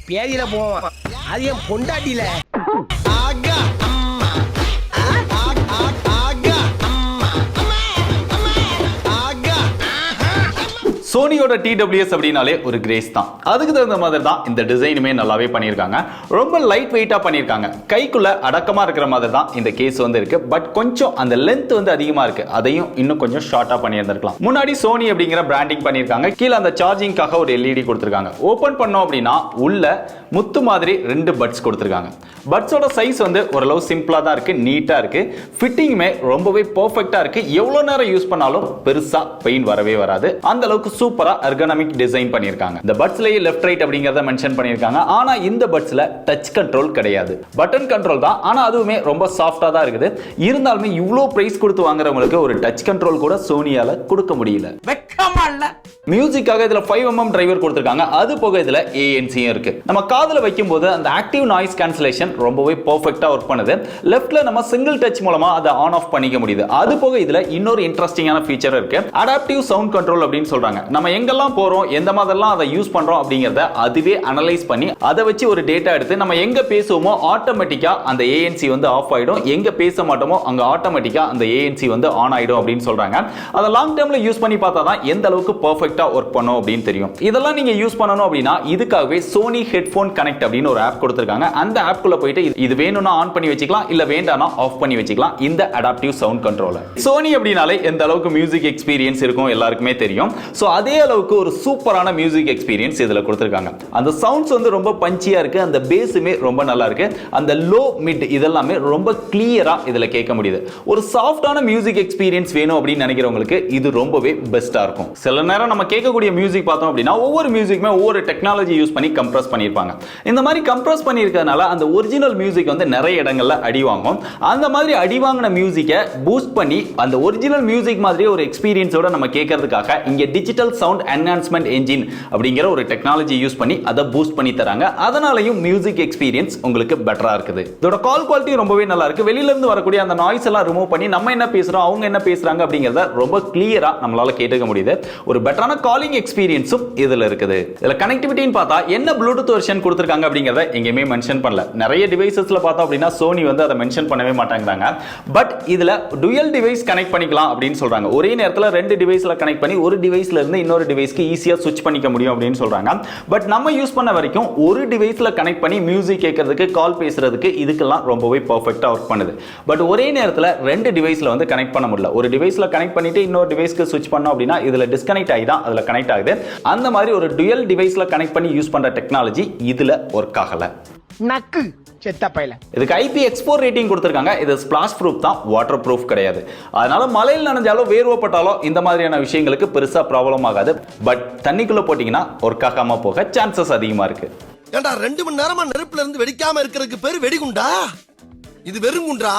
பேதியில போவான். அது என் பொண்டாட்டியில. சோனியோட TWS அப்படினாலே ஒரு கிரேஸ் தான். அதுக்கு தகுந்த மாதிரி தான் இந்த டிசைனுமே நல்லாவே பண்ணியிருக்காங்க. ரொம்ப லைட் வெயிட்டா பண்ணியிருக்காங்க. கைக்குள்ள அடக்கமா இருக்கிற மாதிரி தான் இந்த கேஸ் வந்து இருக்கு. பட் கொஞ்சம் அந்த லென்த் வந்து அதிகமா இருக்கு. அதையும் இன்னும் கொஞ்சம் ஷார்ட்டா பண்ணியிருந்திருக்கலாம். முன்னாடி சோனி அப்படிங்கிற பிராண்டிங் பண்ணியிருக்காங்க. கீழே அந்த சார்ஜிங்காக ஒரு LED கொடுத்திருக்காங்க. ஓபன் பண்ணோம் அப்படின்னா உள்ள முத்து மாதிரி 2 பட்ஸ் கொடுத்திருக்காங்க. பட்ஸோட சைஸ் வந்து ஓரளவு சிம்பிளா தான் இருக்கு, நீட்டா இருக்கு. ஃபிட்டிங்குமே ரொம்பவே பெர்ஃபெக்ட்டா இருக்கு. எவ்வளவு நேரம் யூஸ் பண்ணாலும் பெருசா பெயின் வரவே வராது. அந்த அளவுக்கு சூப்பரா எர்கனாமிக் டிசைன் பண்ணிருக்காங்க. இந்த பட்ஸ்லயே லெஃப்ட் ரைட் அப்படிங்கறத மென்ஷன் பண்ணிருக்காங்க. ஆனா இந்த பட்ஸ்ல டச் கண்ட்ரோல் கிடையாது. பட்டன் கண்ட்ரோல் தான். ஆனா அதுவுமே ரொம்ப சாஃப்ட்டா தான் இருக்குது. இருந்தாலுமே இவ்ளோ பிரைஸ் கொடுத்து வாங்குறவங்களுக்கு ஒரு டச் கண்ட்ரோல் கூட சோனியால கொடுக்க முடியல. வெக்கமா இல்ல. மியூசிக்காக இதுல 5mm டிரைவர் கொடுத்திருக்காங்க. அது போக இதுல ANC இருக்கு. நம்ம காதுல வைக்கும்போது அந்த ஆக்டிவ் நாய்ஸ் கேன்சலேஷன் ரொம்பவே பெர்ஃபெக்ட்டா வர்க் பண்ணுது. லெஃப்ட்ல நம்ம சிங்கிள் டச் மூலமா அதை ஆன் ஆஃப் பண்ணிக்க முடியுது. அது போக இதுல இன்னொரு இன்ட்ரஸ்டிங்கான ஃபீச்சர் இருக்கு. அடாப்டிவ் சவுண்ட் கண்ட்ரோல் அப்படின்னு சொல்றாங்க. நம்ம எங்கெல்லாம் போறோம், எந்த மாதிரிலாம் அதை யூஸ் பண்றோம் அப்படிங்கறத அதுவே அனலைஸ் பண்ணி அதை வச்சு ஒரு டேட்டா எடுத்து நம்ம எங்க பேசுவோமோ ஆட்டோமேட்டிக்கா அந்த ANC வந்து ஆஃப் ஆயிடும். எங்க பேச மாட்டோமோ அங்க ஆட்டோமேட்டிக்கா அந்த ANC வந்து ஆன் ஆயிடும் அப்படின்னு சொல்றாங்க. அதை லாங் டர்ம்ல யூஸ் பண்ணி பார்த்தா தான் எந்த அளவுக்கு பெர்ஃபெக்ட்டா வர்க் பண்ணும் அப்படின்னு தெரியும். இதெல்லாம் நீங்க யூஸ் பண்ணனும் அப்படின்னா இதுக்காகவே Sony ஹெட்போன் கனெக்ட் அப்படின்னு ஒரு ஆப் கொடுத்திருக்காங்க. அந்த ஆப் குள்ள போயிட்டு இது வேணும்னா ஆன் பண்ணி வச்சுக்கலாம், இல்ல வேண்டாம்னா ஆஃப் பண்ணி வச்சுக்கலாம். இந்த அடாப்டிவ் சவுண்ட் கண்ட்ரோலர் Sony அப்படினாலே எந்த அளவுக்கு மியூசிக் எக்ஸ்பீரியன்ஸ் இருக்கும் எல்லாருக்குமே தெரியும். சோ அதே அளவுக்கு ஒரு சூப்பரான மியூசிக் எக்ஸ்பீரியன்ஸ் இதுல கொடுத்திருக்காங்க. அந்த சவுண்ட்ஸ் வந்து ரொம்ப பஞ்சியா இருக்கு. அந்த பேஸுமே ரொம்ப நல்லா இருக்கு. அந்த லோ மிட் இதெல்லாமே ரொம்ப கிளியரா இதுல கேட்க முடியுது. ஒரு சாஃப்ட்டான மியூசிக் எக்ஸ்பீரியன்ஸ் வேணும் அப்படின்னு நினைக்கிறவங்களுக்கு இது ரொம்பவே பெஸ்டா இருக்கும். சில நேரம் நம்ம கேட்கக்கூடிய மியூசிக் பார்த்தோம் அப்படின்னா ஒவ்வொரு மியூசிக்குமே ஒவ்வொரு டெக்னாலஜி யூஸ் பண்ணி கம்ப்ரஸ் பண்ணியிருப்பாங்க. இந்த மாதிரி கம்ப்ரஸ் பண்ணியிருக்கிறதுனால அந்த ஒரிஜினல் மியூசிக் வந்து நிறைய இடங்கள்ல அடி வாங்கும். அந்த மாதிரி அடி வாங்கின மியூசிக்கை பூஸ்ட் பண்ணி அந்த ஒரிஜினல் மியூசிக் மாதிரி ஒரு எக்ஸ்பீரியன்ஸோட நம்ம கேட்கறதுக்காக இங்க டிஜிட்டல் சவுண்ட் என்ஹான்ஸ்மெண்ட் என்ஜின் அப்படிங்கிற ஒரு டெக்னாலஜி யூஸ் பண்ணி அதை பூஸ்ட் பண்ணி தராங்க. அதனாலயும் மியூசிக் எக்ஸ்பீரியன்ஸ் உங்களுக்கு பெட்டரா இருக்குது. இதோட கால் குவாலிட்டி ரொம்பவே நல்லா இருக்கு. வெளியில இருந்து வரக்கூடிய அந்த நாய்ஸ் எல்லாம் ரிமூவ் பண்ணி நம்ம என்ன பேசுறோம், அவங்க என்ன பேசுறாங்க அப்படிங்கறத ரொம்ப கிளியரா நம்மளால கேட்டுக்க முடியுது. ஒரு பெட்டரான காலிங் எக்ஸ்பீரியன்ஸும் இதுல இருக்குது. இதுல கனெக்டிவிட்டின்னு பார்த்தா என்ன ப்ளூடூத் வெர்ஷன் கொடுத்திருக்காங்க அப்படிங்கறத எங்கேயுமே மென்ஷன் பண்ணல. நிறைய டிவைசஸ்ல பார்த்தோம் அப்படின்னா சோனி வந்து அதை மென்ஷன் பண்ணவே மாட்டாங்க. பட் இதுல டுயல் டிவைஸ் கனெக்ட் பண்ணிக்கலாம் அப்படின்னு சொல்றாங்க. ஒரே நேரத்துல 2 டிவைஸ்ல கனெக்ட் பண்ணி ஒரு டிவைஸ்ல இருந்து இன்னொரு டிவைஸ்க்கு ஈஸியா ஸ்விட்ச் பண்ணிக்க முடியும் அப்படின்னு சொல்றாங்க. பட் நம்ம யூஸ் பண்ண வரைக்கும் ஒரு டிவைஸ்ல கனெக்ட் பண்ணி மியூசிக் கேட்கிறதுக்கு, கால் பேசுறதுக்கு இதுக்கெல்லாம் ரொம்பவே பெர்ஃபெக்ட்டா வர்க் பண்ணுது. பட் ஒரே நேரத்துல 2 டிவைஸ்ல வந்து கனெக்ட் பண்ண முடியல. ஒரு டிவைஸ்ல கனெக்ட் பண்ணிட்டு இன்னொரு டிவைஸ்க்கு ஸ்விட்ச் பண்ணோம் அப்படின்னா இதுல டிஸ்கனெக்ட் ஆகி தான் அதுல கனெக்ட் ஆகுது. அந்த மாதிரி ஒரு டுயல் டிவைஸ்ல கனெக்ட் பண்ணி யூஸ் பண்ற டெக்னாலஜி இதுல வர்க் ஆகல. நக்கு செத்த பையல. இதுக்கு IP-Export ரேட்டிங் கொடுத்திருக்காங்க. இது ஸ்பிளாஷ் ப்ரூஃப் தான், வாட்டர் ப்ரூஃப் கிடையாது. அதனால மழையில் நனைஞ்சாலோ வேர்வப்பட்டாலோ இந்த மாதிரியான விஷயங்களுக்கு பெருசா ப்ராப்ளம் ஆகாது. பட் தண்ணிக்குள்ள போட்டீங்கன்னா ஒர்க் ஆகாம போக சான்சஸ் அதிகமா இருக்கு. ஏண்டா 2 மணி நேரமா நெருப்புல இருந்து வெடிக்காம இருக்கிறதுக்கு பேரு வெடிகுண்டா? இது வெறுங்குன்றா.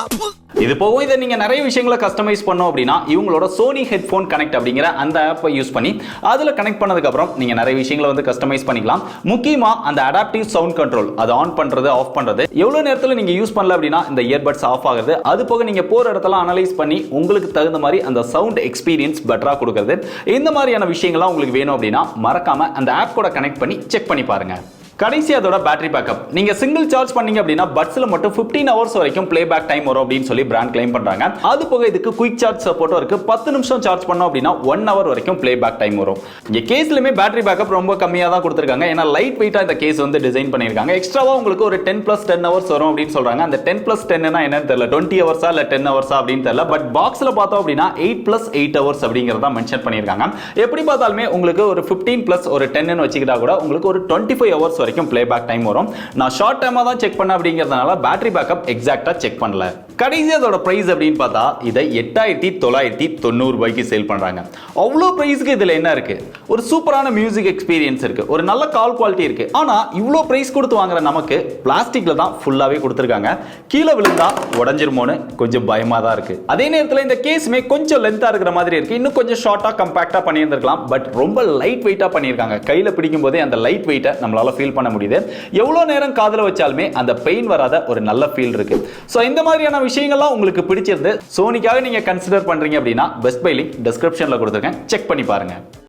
இது போக இதை நீங்க நிறைய விஷயங்களை கஸ்டமைஸ் பண்ணோம் அப்படின்னா இவங்களோட Sony ஹெட்போன் கனெக்ட் அப்படிங்கிற அந்த ஆப்பை யூஸ் பண்ணி அதுல கனெக்ட் பண்ணதுக்கு அப்புறம் நீங்க நிறைய விஷயங்களை வந்து கஸ்டமைஸ் பண்ணிக்கலாம். முக்கியமா அந்த அடாப்டிவ் சவுண்ட் கண்ட்ரோல், அதை ஆன் பண்றது, ஆஃப் பண்றது, எவ்வளவு நேரத்துல நீங்க யூஸ் பண்ணல அப்படின்னா இந்த இயர்பட்ஸ் ஆஃப் ஆகுது. அது போக நீங்க போற இடத்துல அனலைஸ் பண்ணி உங்களுக்கு தகுந்த மாதிரி அந்த சவுண்ட் எக்ஸ்பீரியன்ஸ் பெட்டரா கொடுக்கிறது. இந்த மாதிரியான விஷயங்கள்லாம் உங்களுக்கு வேணும் அப்படின்னா மறக்காம அந்த ஆப் கூட கனெக்ட் பண்ணி செக் பண்ணி பாருங்க. கடைசி அதோட பேட்டரி பேக்கப். நீங்க சிங்கிள் சார்ஜ் பண்ணீங்க அப்படின்னா பட்ஸ்ல மட்டும் 15 hours வரைக்கும் ப்ளே பேக் டைம் வரும் அப்படின்னு சொல்லி பிராண்ட் கிளைம் பண்றாங்க. அது போக இதுக்கு குயிக் சார்ஜ் சப்போர்ட்டும் இருக்கு. 10 நிமிஷம் சார்ஜ் பண்ணோம் அப்படின்னா 1 hour வரைக்கும் ப்ளே பேக் டைம் வரும். இங்க கேஸ்லயுமே பேட்டரி பேக்கப் ரொம்ப கம்மியா தான் கொடுத்திருக்காங்க. ஏன்னா லைட் வெயிட்டா இந்த கேஸ் வந்து டிசைன் பண்ணிருக்காங்க. எக்ஸ்ட்ராவா உங்களுக்கு ஒரு 10+10 hours வரும் அப்படின்னு சொல்றாங்க. அந்த 10+10 என்னன்னு தெரியல, 20 hours இல்ல 10 hours அப்படின்னு தெரியல. பட் பாக்ஸ்ல பார்த்தோம் அப்படின்னா 8+8 hours அப்படிங்கறத மென்ஷன் பண்ணிருக்காங்க. எப்படி பார்த்தாலுமே உங்களுக்கு ஒரு 15+ ஒரு 10 வச்சுக்கிட்டா கூட உங்களுக்கு ஒரு 25 hours வரைக்கும் பிளேபேக் டைம் வரும். நான் ஷார்ட் டைமா தான் செக் பண்ண அப்படிங்கிறதுனால பேட்டரி பேக்கப் எக்ஸாக்ட்டா செக் பண்ணல. கடைசி அதோட பிரைஸ் அப்படின்னு பார்த்தா இதை 8990 ரூபாய்க்கு சேல் பண்றாங்க. அவ்வளோ பிரைஸ்க்கு இதுல என்ன இருக்கு? ஒரு சூப்பரான மியூசிக் எக்ஸ்பீரியன்ஸ் இருக்கு, ஒரு நல்ல கால் குவாலிட்டி இருக்கு. ஆனா இவ்வளோ பிரைஸ் கொடுத்து வாங்குற நமக்கு பிளாஸ்டிக்ல தான் ஃபுல்லாவே கொடுத்துருக்காங்க. கீழே விழுந்தா உடஞ்சிருமோன்னு கொஞ்சம் பயமா தான் இருக்கு. அதே நேரத்தில் இந்த கேஸ்மே கொஞ்சம் லென்த்தா இருக்கிற மாதிரி இருக்கு. இன்னும் கொஞ்சம் ஷார்ட்டா கம்பாக்டா பண்ணியிருந்திருக்கலாம். பட் ரொம்ப லைட் வெயிட்டா பண்ணியிருக்காங்க. கையில பிடிக்கும் போதே அந்த லைட் வெயிட்டை நம்மளால ஃபீல் பண்ண முடியுது. எவ்வளவு நேரம் காதுல வச்சாலுமே அந்த பெயின் வராத ஒரு நல்ல ஃபீல் இருக்கு. சோ இந்த மாதிரியான விஷயங்கள்லாம் உங்களுக்கு பிடிச்சிருந்து சோனிக்காக நீங்க கன்சிடர் பண்றீங்க அப்படின்னா பெஸ்ட் பை லிங்க் டிஸ்கிரிப்ஷன்ல கொடுத்திருக்கேன், செக் பண்ணி பாருங்க.